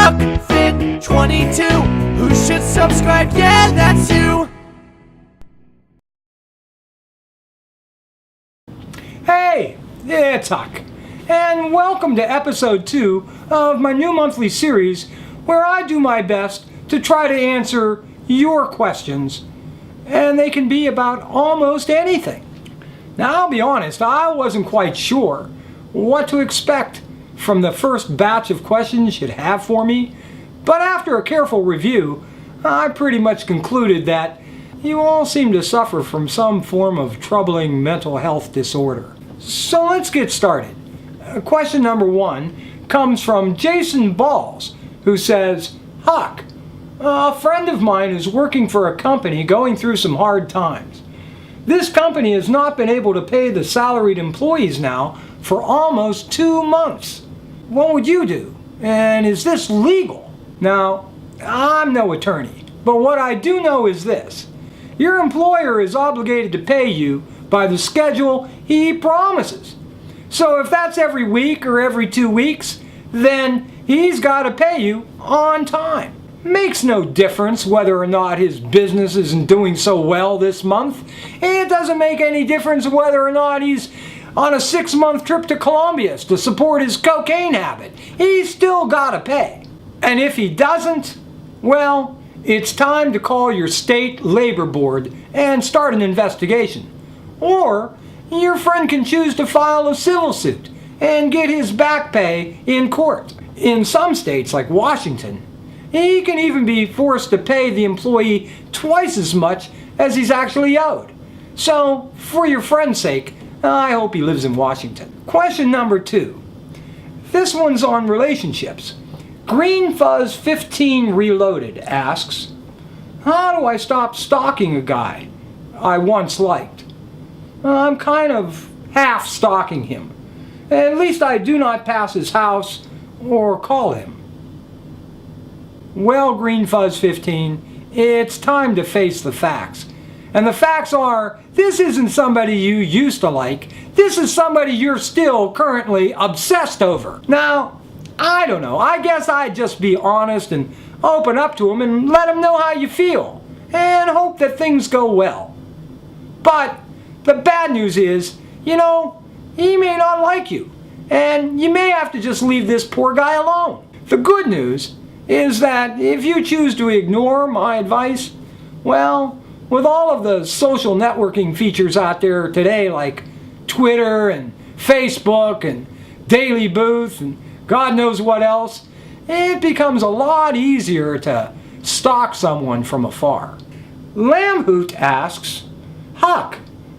Huck Fit 22. Who should subscribe? Yeah, that's you. Hey, it's Huck, and welcome to episode 2 of my new monthly series where I do my best to try to answer your questions, and they can be about almost anything. Now, I'll be honest, I wasn't quite sure what to expect from the first batch of questions you'd have for me, but after a careful review, I pretty much concluded that you all seem to suffer from some form of troubling mental health disorder. So let's get started. Question number 1 comes from Jason Balls, who says, Huck, a friend of mine is working for a company going through some hard times. This company has not been able to pay the salaried employees now for almost 2 months. What would you do? And is this legal? Now, I'm no attorney, but what I do know is this. Your employer is obligated to pay you by the schedule he promises. So if that's every week or every 2 weeks, then he's got to pay you on time. Makes no difference whether or not his business isn't doing so well this month. It doesn't make any difference whether or not he's on a 6-month trip to Colombia to support his cocaine habit. He's still got to pay. And if he doesn't, well, it's time to call your state labor board and start an investigation. Or your friend can choose to file a civil suit and get his back pay in court. In some states, like Washington, he can even be forced to pay the employee twice as much as he's actually owed. So, for your friend's sake, I hope he lives in Washington. Question number 2. This one's on relationships. Green Fuzz 15 Reloaded asks, how do I stop stalking a guy I once liked? I'm kind of half stalking him. At least I do not pass his house or call him. Well, Green Fuzz 15, it's time to face the facts. And the facts are, this isn't somebody you used to like. This is somebody you're still currently obsessed over. Now, I don't know. I guess I'd just be honest and open up to him and let him know how you feel. And hope that things go well. But the bad news is, he may not like you. And you may have to just leave this poor guy alone. The good news is that if you choose to ignore my advice, well, with all of the social networking features out there today like Twitter and Facebook and Daily Booth and God knows what else, it becomes a lot easier to stalk someone from afar. Lambhoot asks, Huck,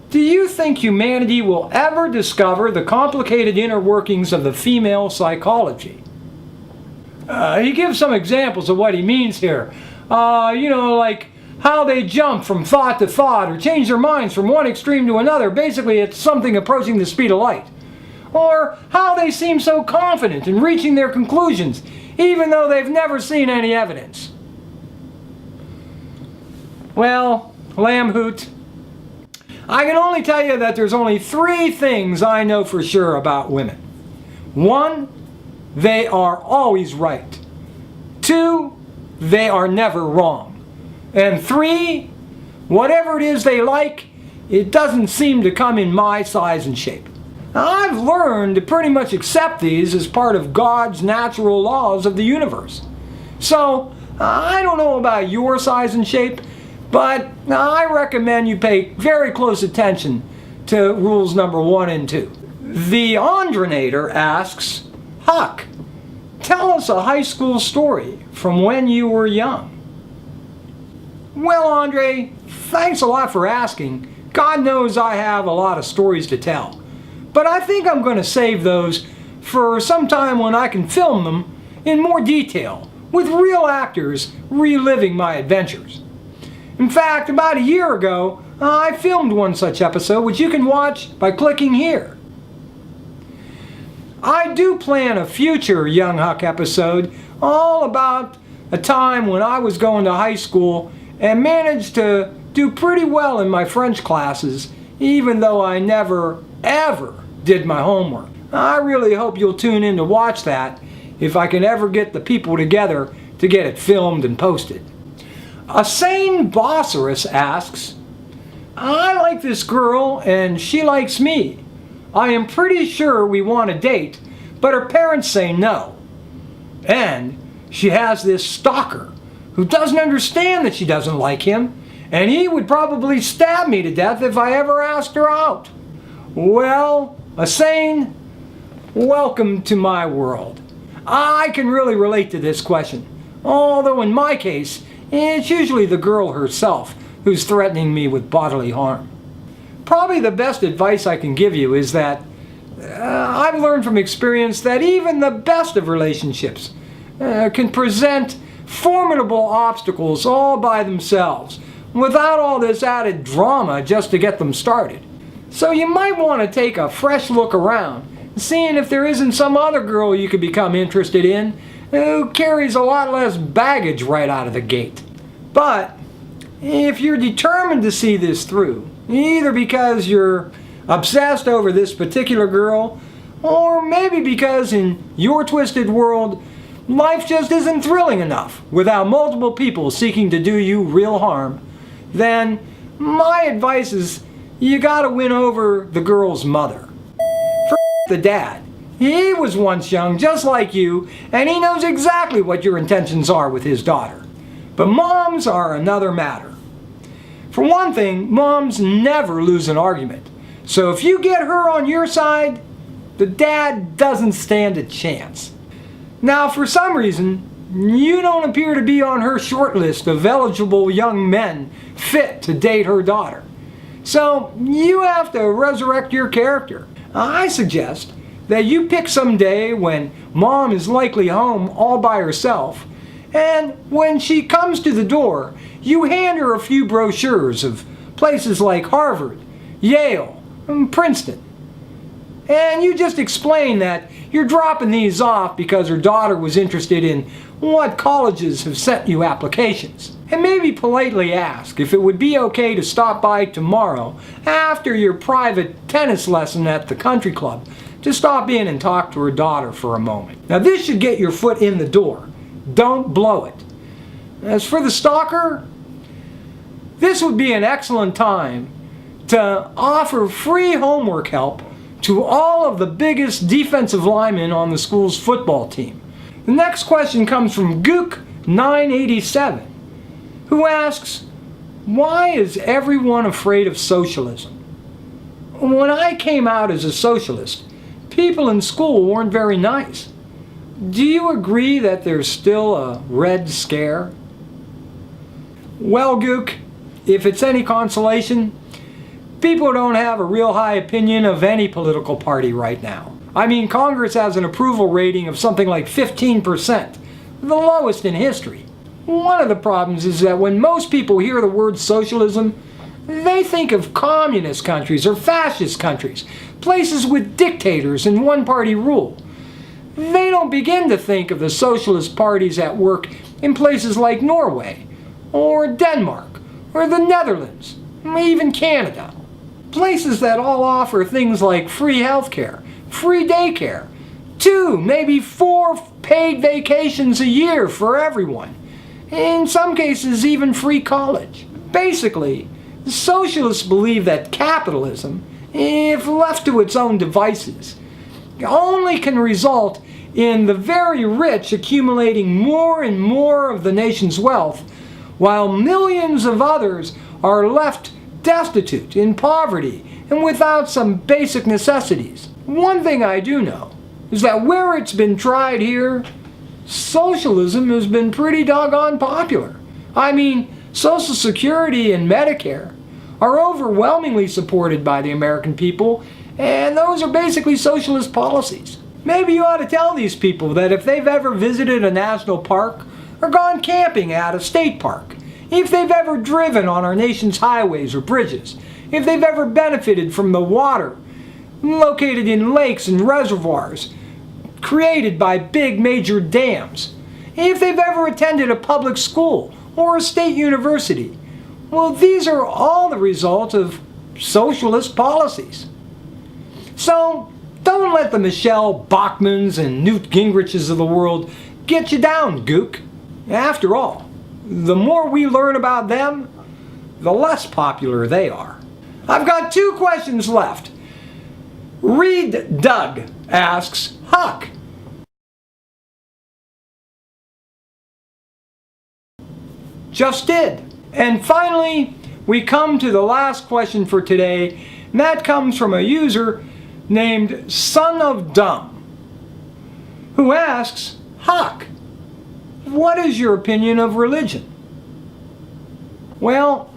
do you think humanity will ever discover the complicated inner workings of the female psychology? He gives some examples of what he means here. Like how they jump from thought to thought or change their minds from one extreme to another. Basically, it's something approaching the speed of light. Or how they seem so confident in reaching their conclusions, even though they've never seen any evidence. Well, Lambhoot, I can only tell you that there's only 3 things I know for sure about women. 1, they are always right. 2, they are never wrong. And 3, whatever it is they like, it doesn't seem to come in my size and shape. Now, I've learned to pretty much accept these as part of God's natural laws of the universe. So, I don't know about your size and shape, but I recommend you pay very close attention to rules number 1 and 2. The Andronator asks, Huck, tell us a high school story from when you were young. Well, Andre, thanks a lot for asking. God knows I have a lot of stories to tell. But I think I'm going to save those for some time when I can film them in more detail, with real actors reliving my adventures. In fact, about a year ago, I filmed one such episode, which you can watch by clicking here. I do plan a future Young Huck episode all about a time when I was going to high school and managed to do pretty well in my French classes, even though I never, ever did my homework. I really hope you'll tune in to watch that if I can ever get the people together to get it filmed and posted. A sane Bosserus asks, I like this girl and she likes me. I am pretty sure we want to date, but her parents say no. And she has this stalker who doesn't understand that she doesn't like him, and he would probably stab me to death if I ever asked her out. Well, a sane, welcome to my world. I can really relate to this question, although in my case, it's usually the girl herself who's threatening me with bodily harm. Probably the best advice I can give you is that I've learned from experience that even the best of relationships can present formidable obstacles all by themselves, without all this added drama just to get them started. So you might want to take a fresh look around, seeing if there isn't some other girl you could become interested in who carries a lot less baggage right out of the gate. But if you're determined to see this through, either because you're obsessed over this particular girl, or maybe because in your twisted world, life just isn't thrilling enough without multiple people seeking to do you real harm, then my advice is you gotta win over the girl's mother. For the dad. He was once young just like you, and he knows exactly what your intentions are with his daughter. But moms are another matter. For one thing, moms never lose an argument. So if you get her on your side, the dad doesn't stand a chance. Now, for some reason, you don't appear to be on her short list of eligible young men fit to date her daughter. So you have to resurrect your character. I suggest that you pick some day when mom is likely home all by herself, and when she comes to the door, you hand her a few brochures of places like Harvard, Yale, and Princeton. And you just explain that you're dropping these off because her daughter was interested in what colleges have sent you applications. And maybe politely ask if it would be okay to stop by tomorrow after your private tennis lesson at the country club to stop in and talk to her daughter for a moment. Now this should get your foot in the door. Don't blow it. As for the stalker, this would be an excellent time to offer free homework help to all of the biggest defensive linemen on the school's football team. The next question comes from Gook987, who asks, why is everyone afraid of socialism? When I came out as a socialist, people in school weren't very nice. Do you agree that there's still a Red Scare? Well, Gook, if it's any consolation, people don't have a real high opinion of any political party right now. I mean, Congress has an approval rating of something like 15%, the lowest in history. One of the problems is that when most people hear the word socialism, they think of communist countries or fascist countries, places with dictators and one-party rule. They don't begin to think of the socialist parties at work in places like Norway, or Denmark, or the Netherlands, even Canada. Places that all offer things like free healthcare, free daycare, 2, maybe 4 paid vacations a year for everyone. In some cases, even free college. Basically, socialists believe that capitalism, if left to its own devices, only can result in the very rich accumulating more and more of the nation's wealth, while millions of others are left destitute, in poverty, and without some basic necessities. One thing I do know is that where it's been tried here, socialism has been pretty doggone popular. I mean, Social Security and Medicare are overwhelmingly supported by the American people, and those are basically socialist policies. Maybe you ought to tell these people that if they've ever visited a national park or gone camping at a state park, if they've ever driven on our nation's highways or bridges, if they've ever benefited from the water located in lakes and reservoirs created by big major dams, if they've ever attended a public school or a state university, well, these are all the result of socialist policies. So, don't Don't let the Michelle Bachmans and Newt Gingriches of the world get you down, Gook. After all, the more we learn about them, the less popular they are. I've got 2 questions left. Reed Doug asks, Huck, just did. And finally, we come to the last question for today, and that comes from a user named Son of Dumb, who asks, Huck, what is your opinion of religion? Well,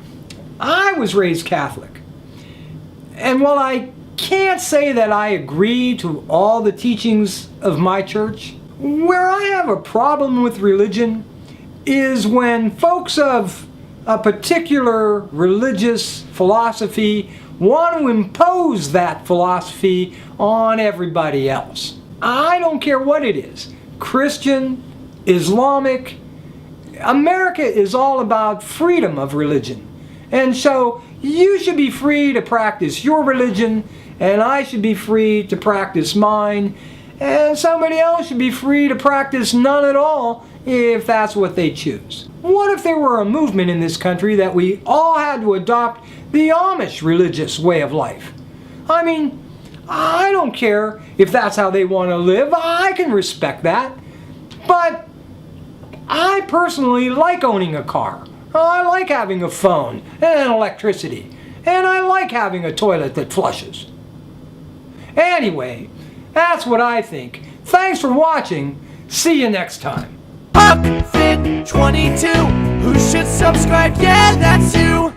I was raised Catholic, and while I can't say that I agree to all the teachings of my church, where I have a problem with religion is when folks of a particular religious philosophy want to impose that philosophy on everybody else. I don't care what it is, Christian, Islamic. America is all about freedom of religion. And so you should be free to practice your religion, and I should be free to practice mine, and somebody else should be free to practice none at all if that's what they choose. What if there were a movement in this country that we all had to adopt the Amish religious way of life? I mean, I don't care if that's how they want to live. I can respect that. But I personally like owning a car. I like having a phone and electricity. And I like having a toilet that flushes. Anyway, that's what I think. Thanks for watching. See you next time. Huck Fit 22. Who should subscribe? Yeah, that's you.